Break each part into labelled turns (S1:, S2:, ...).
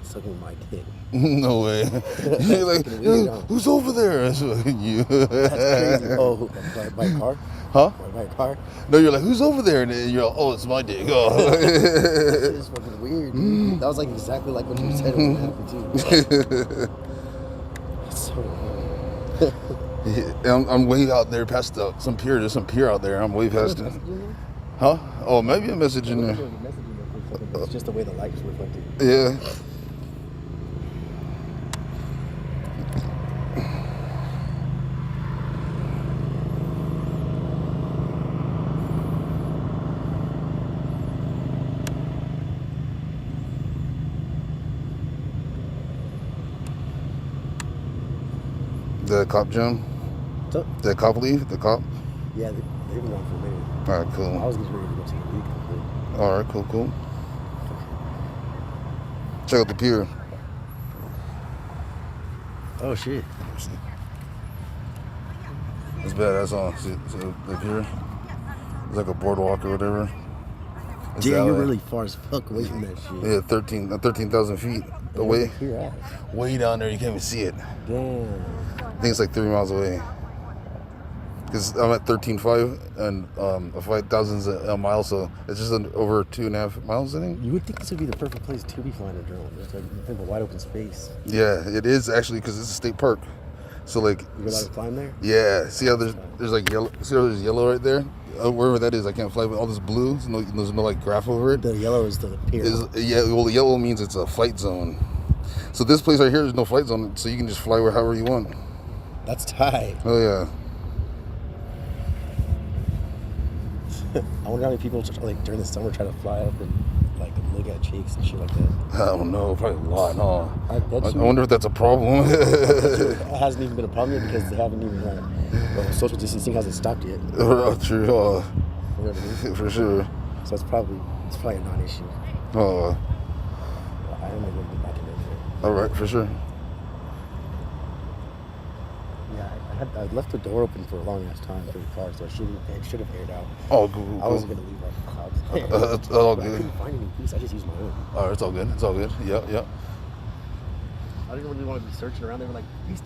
S1: Sucking my dick.
S2: No way. You're like, who's over there? That's you.
S1: That's crazy. Oh, by car?
S2: Huh?
S1: By car?
S2: No, you're like, who's over there? And then you're like, oh, it's my dick. Oh.
S1: That shit is fucking weird, dude. That was like exactly like what you said when it happened too. It's so weird.
S2: I'm way out there past some pier. There's some pier out there. I'm way past it. Huh? Oh, maybe a message in there.
S1: It's just the way the light is reflected.
S2: Yeah. The cop jump?
S1: What's up?
S2: The cop leave? The cop?
S1: Yeah, they've been on for a minute.
S2: Alright, cool.
S1: I was getting ready to go take a leak.
S2: Alright, cool. Check out the pier.
S1: Oh shit.
S2: That's bad, that's all. See the pier? It's like a boardwalk or whatever. It's
S1: Yeah,
S2: that
S1: you're
S2: way.
S1: really far as fuck away from that shit.
S2: Yeah, 13,000 feet away.
S1: You're at.
S2: Way down there, you can't even see it.
S1: Damn.
S2: I think it's like 3 miles away. Because I'm at 13.5 and 5,000 is a mile, so it's just over 2.5 miles, I think.
S1: You would think this would be the perfect place to be flying a drone. It's like you think of a wide open space.
S2: Yeah, it is actually because it's a state park. So like,
S1: You're allowed to climb there?
S2: yeah. See how there's like yellow. See how there's yellow right there? Wherever that is, I can't fly. But all this blue, there's no like graph over it.
S1: The yellow is the pier.
S2: Yeah, well, the yellow means it's a flight zone. So this place right here, there's no flight zone, so you can just fly however you want.
S1: That's tight.
S2: Oh yeah.
S1: I wonder how many people like during the summer try to fly up and like look at chicks and shit like that.
S2: I don't know, probably a lot, huh?
S1: I
S2: wonder if that's a problem.
S1: It hasn't even been a problem yet because they haven't even social distancing hasn't stopped yet.
S2: True.
S1: You know what I mean?
S2: For sure.
S1: So it's probably a non-issue. I don't think we'll get back in there.
S2: All right, for sure.
S1: Yeah, I left the door open for a long ass time for the car, so it should have aired out.
S2: Oh, cool.
S1: I wasn't gonna leave like clouds.
S2: It's all
S1: But I
S2: good.
S1: couldn't find any piece. I just used my own.
S2: Oh, it's all good. It's all good. Yep.
S1: I didn't really want to be searching around. They were like, "Piece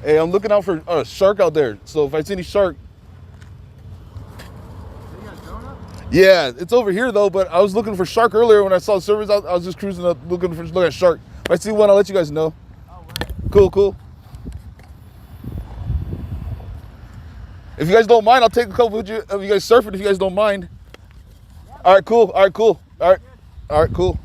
S2: Hey, I'm looking out for a shark out there. So if I see any shark. Yeah, it's over here though, but I was looking for shark earlier when I saw the servers out. I was just cruising up looking at shark. If I see one, I'll let you guys know. Cool. If you guys don't mind, I'll take a couple of you guys surfing if you guys don't mind. All right, cool. All right, cool.